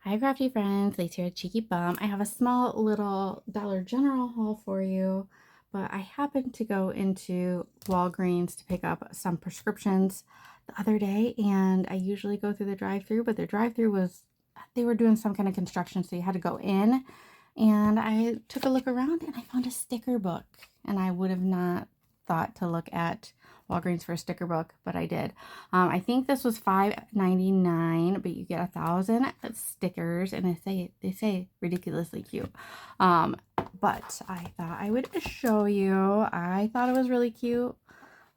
Hi, crafty friends. Lacey here, Cheeky Bum. I have a small little Dollar General haul for you, but I happened to go into Walgreens to pick up some prescriptions the other day, and I usually go through the drive-through, but their drive-through was, they were doing some kind of construction, so you had to go in, and I took a look around and I found a sticker book, and I would have not thought to look at Walgreens for a sticker book, but I did. I think this was $5.99, but you get 1,000 stickers, and they say ridiculously cute. But I thought I would show you. I thought it was really cute,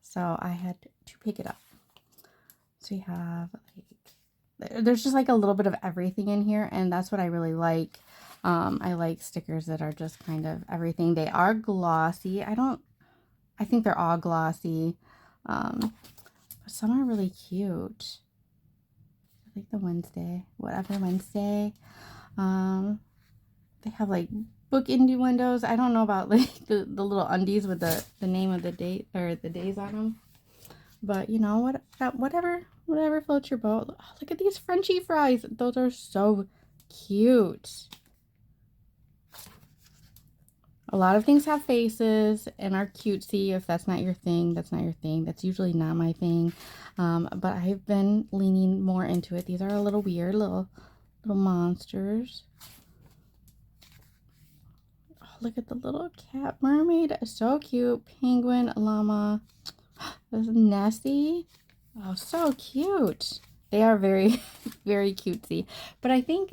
so I had to pick it up. So you have there's just like a little bit of everything in here, and that's what I really like. I like stickers that are just kind of everything. They are glossy. I think they're all glossy. But some are really cute. I like the Wednesday, whatever Wednesday. They have like book indie windows. I don't know about like the little undies with the name of the date or the days on them. But you know what? Whatever floats your boat. Oh, look at these Frenchy fries. Those are so cute. A lot of things have faces and are cutesy. If that's not your thing, that's not your thing. That's usually not my thing. But I've been leaning more into it. These are a little weird, little monsters. Oh, look at the little cat mermaid. So cute. Penguin, llama. This is Nessie. Oh, so cute. They are very, very cutesy. But I think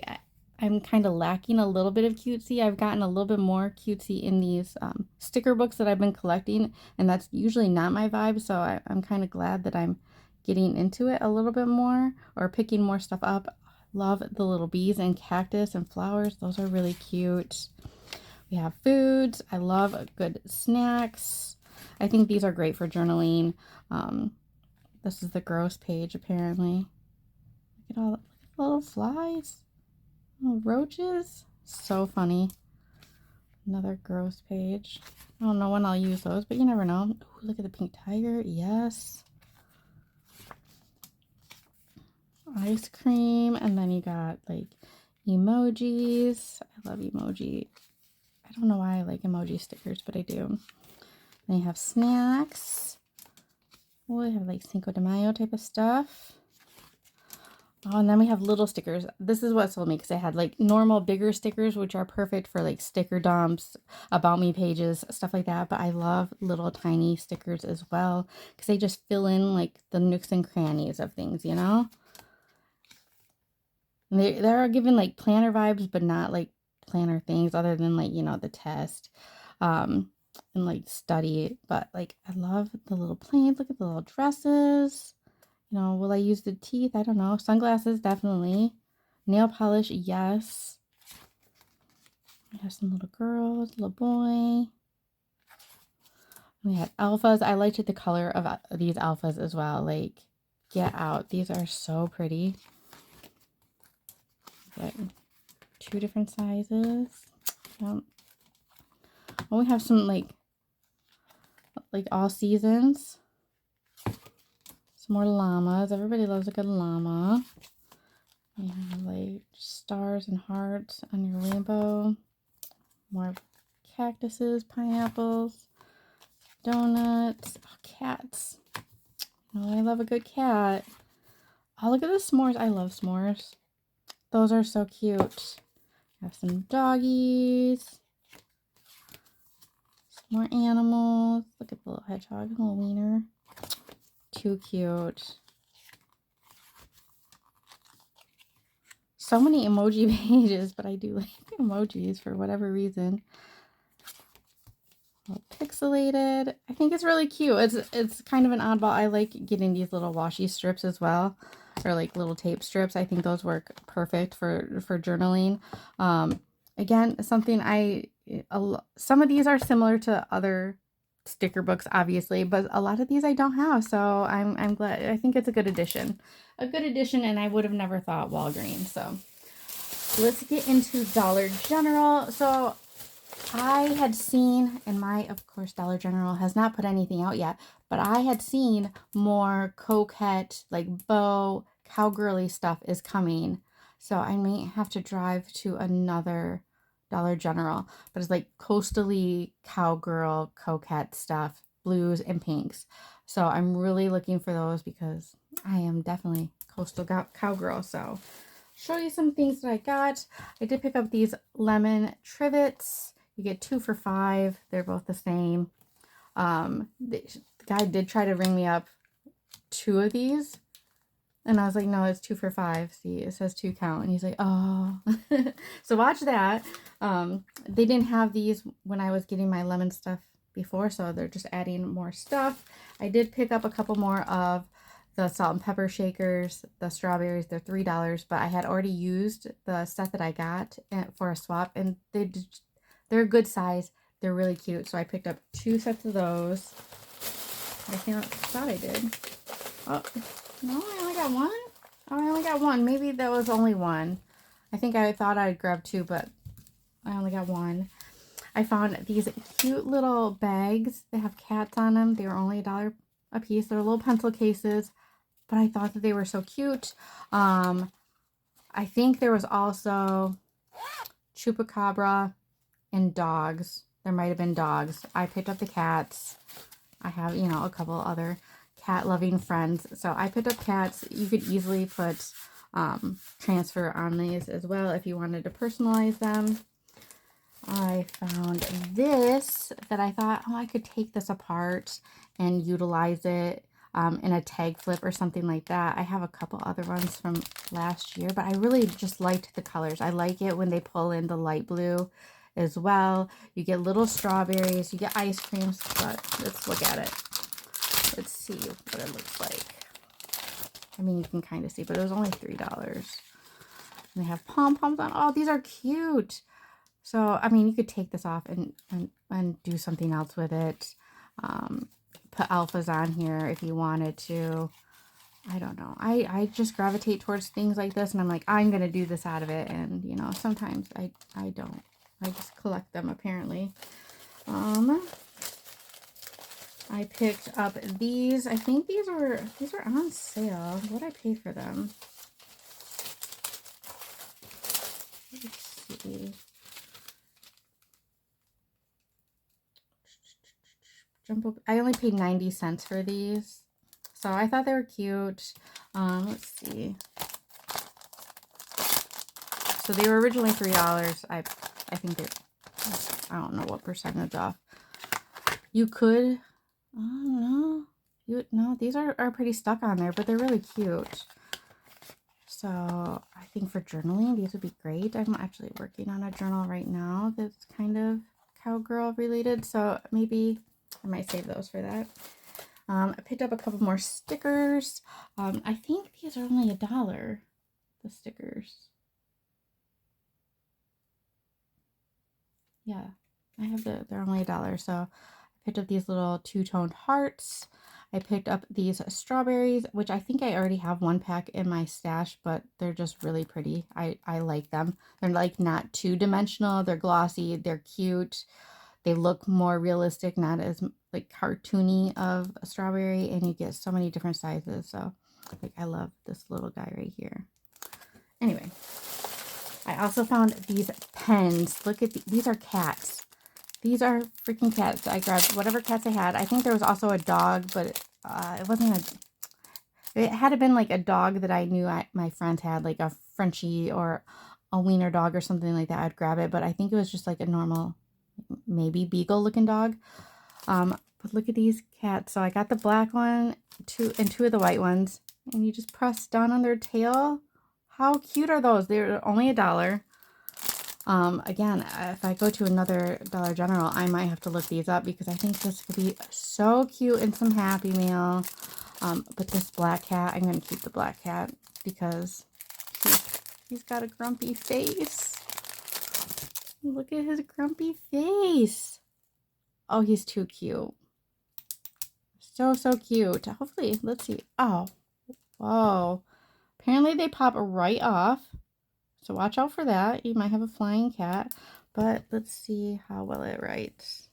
I'm kind of lacking a little bit of cutesy. I've gotten a little bit more cutesy in these sticker books that I've been collecting, and that's usually not my vibe, so I'm kind of glad that I'm getting into it a little bit more, or picking more stuff up. Love the little bees and cactus and flowers. Those are really cute. We have foods. I love good snacks. I think these are great for journaling. This is the gross page, apparently. Look at the little flies. Little roaches. So funny. Another gross page. I don't know when I'll use those, but you never know. Ooh, look at the pink tiger. Yes. Ice cream. And then you got like emojis. I love emoji. I don't know why I like emoji stickers, but I do. Then you have snacks. Oh, I have like Cinco de Mayo type of stuff. Oh, and then we have little stickers. This is what sold me, because I had like normal bigger stickers, which are perfect for like sticker dumps, about me pages, stuff like that. But I love little tiny stickers as well, because they just fill in like the nooks and crannies of things, you know? And they're given like planner vibes, but not like planner things, other than like, you know, the test and like study. But like, I love the little planes. Look at the little dresses. You know, will I use the teeth? I don't know. Sunglasses, definitely. Nail polish, yes. We have some little girls, little boy. We had alphas. I liked the color of these alphas as well. Like, get out. These are so pretty. But 2 different sizes. Yep. Oh, we have some like all seasons. Some more llamas. Everybody loves a good llama. We have like stars and hearts on your rainbow. More cactuses, pineapples, donuts, oh, cats. Oh, I love a good cat. Oh, look at the s'mores. I love s'mores. Those are so cute. Have some doggies. Some more animals. Look at the little hedgehog, little wiener. Too cute. So many emoji pages, but I do like emojis for whatever reason. Pixelated. I think it's really cute. It's kind of an oddball. I like getting these little washi strips as well, or like little tape strips. I think those work perfect for journaling. Again, something some of these are similar to other sticker books, obviously, but a lot of these I don't have, so I'm glad. I think it's a good addition. And I would have never thought Walgreens. So let's get into Dollar General. So I had seen, and of course, Dollar General has not put anything out yet, but I had seen more coquette, like bow, cowgirly stuff is coming So I may have to drive to another Dollar General, but it's like coastally cowgirl, coquette stuff, blues and pinks. So I'm really looking for those because I am definitely coastal cowgirl. So show you some things that I got. I did pick up these lemon trivets. You get 2 for $5. They're both the same. The guy did try to ring me up 2 of these, and I was like, no, it's 2 for $5. See, it says 2 count. And he's like, oh. So watch that. They didn't have these when I was getting my lemon stuff before, so they're just adding more stuff. I did pick up a couple more of the salt and pepper shakers, the strawberries. They're $3, but I had already used the set that I got for a swap, and they're a good size. They're really cute. So I picked up 2 sets of those. I thought I did. Oh, no, I only got one? Oh, I only got one. Maybe that was only one. I think I thought I'd grab 2, but I only got one. I found these cute little bags. They have cats on them. They were only $1 a piece. They're little pencil cases, but I thought that they were so cute. I think there was also chupacabra and dogs. There might have been dogs. I picked up the cats. I have, a couple other cat loving friends. So I picked up cats. You could easily put transfer on these as well if you wanted to personalize them. I found this that I thought, oh, I could take this apart and utilize it in a tag flip or something like that. I have a couple other ones from last year, but I really just liked the colors. I like it when they pull in the light blue as well. You get little strawberries, you get ice creams, but let's look at it. Let's see what it looks like. I mean, you can kind of see, but it was only $3. And they have pom-poms on. Oh, these are cute. So, I mean, you could take this off and do something else with it. Put alphas on here if you wanted to. I don't know. I just gravitate towards things like this, and I'm like, I'm going to do this out of it. And, sometimes I don't. I just collect them, apparently. I picked up these. I think these were on sale. What I paid for them? Let's see. I only paid 90 cents for these, so I thought they were cute. Let's see. So they were originally $3. I think I don't know what percentage off. You could, I don't know. No, these are pretty stuck on there, but they're really cute. So I think for journaling, these would be great. I'm actually working on a journal right now that's kind of cowgirl related, so maybe I might save those for that. I picked up a couple more stickers. I think these are only $1, the stickers. Yeah, they're only $1. So I picked up these little 2-toned hearts. I picked up these strawberries, which I think I already have 1 pack in my stash, but they're just really pretty. I like them. They're like not 2-dimensional. They're glossy. They're cute. They look more realistic, not as like cartoony of a strawberry, and you get so many different sizes. So like I love this little guy right here. Anyway, I also found these pens. Look at these are cats. These are freaking cats. I grabbed whatever cats I had. I think there was also a dog, but it wasn't it had to been like a dog that I knew my friends had, like a Frenchie or a wiener dog or something like that. I'd grab it, but I think it was just like a normal, maybe beagle looking dog. But look at these cats. So I got the black one, 2 of the white ones, and you just press down on their tail. How cute are those? They're only $1. Again, if I go to another Dollar General, I might have to look these up because I think this could be so cute in some Happy Meal. But this black cat, I'm going to keep the black cat because he's got a grumpy face. Look at his grumpy face. Oh, he's too cute. So cute. Hopefully, let's see. Oh, whoa. Apparently they pop right off. So watch out for that. You might have a flying cat. But let's see how well it writes.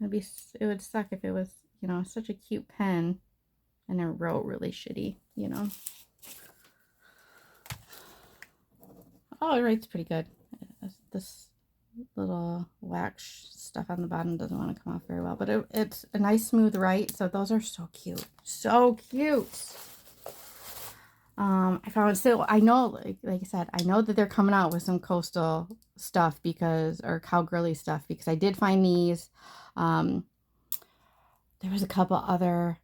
It would suck if it was, such a cute pen and they're really shitty, you know. Oh, it writes pretty good. This little wax stuff on the bottom doesn't want to come off very well, but it's a nice smooth write. So those are so cute, so cute. I found, so I know, like I said, I know that they're coming out with some coastal stuff because, or cowgirly stuff, because I did find these. There was a couple other,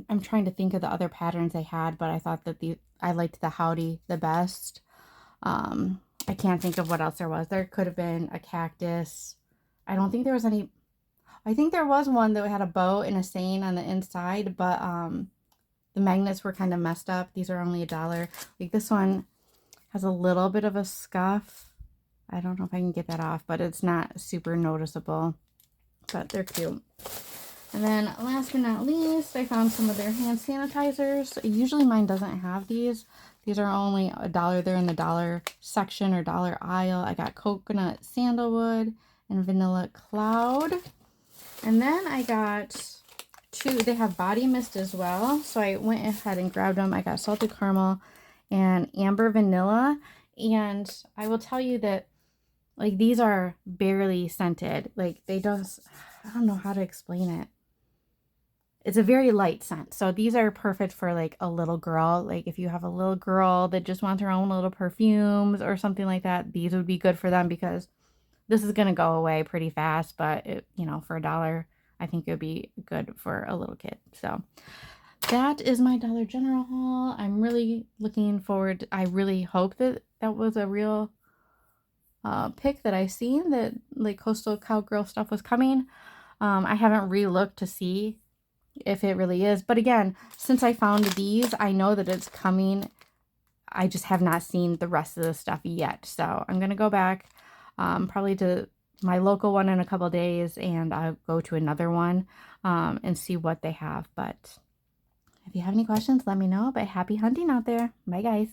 I'm trying to think of the other patterns they had, but I thought that I liked the Howdy the best. I can't think of what else there was. There could have been a cactus. I don't think there was any. I think there was one that had a bow and a saying on the inside, but the magnets were kind of messed up. These are only $1. Like this one has a little bit of a scuff. I don't know if I can get that off, but it's not super noticeable. But they're cute. And then last but not least, I found some of their hand sanitizers. Usually mine doesn't have these. These are only $1. They're in the dollar section or dollar aisle. I got coconut sandalwood and vanilla cloud. And then I got two. They have body mist as well. So I went ahead and grabbed them. I got salted caramel and amber vanilla. And I will tell you that, like, these are barely scented. Like, they don't, I don't know how to explain it. It's a very light scent. So these are perfect for like a little girl. Like if you have a little girl that just wants her own little perfumes or something like that, these would be good for them because this is going to go away pretty fast. But, you know, for $1, I think it would be good for a little kid. So that is my Dollar General haul. I'm really looking forward. I really hope that that was a real pick that I seen, that like coastal cowgirl stuff was coming. I haven't re-looked to see if it really is, but again, since I found these, I know that it's coming. I just have not seen the rest of the stuff yet, so I'm gonna go back probably to my local one in a couple days, and I'll go to another one and see what they have. But if you have any questions, let me know. But happy hunting out there. Bye guys.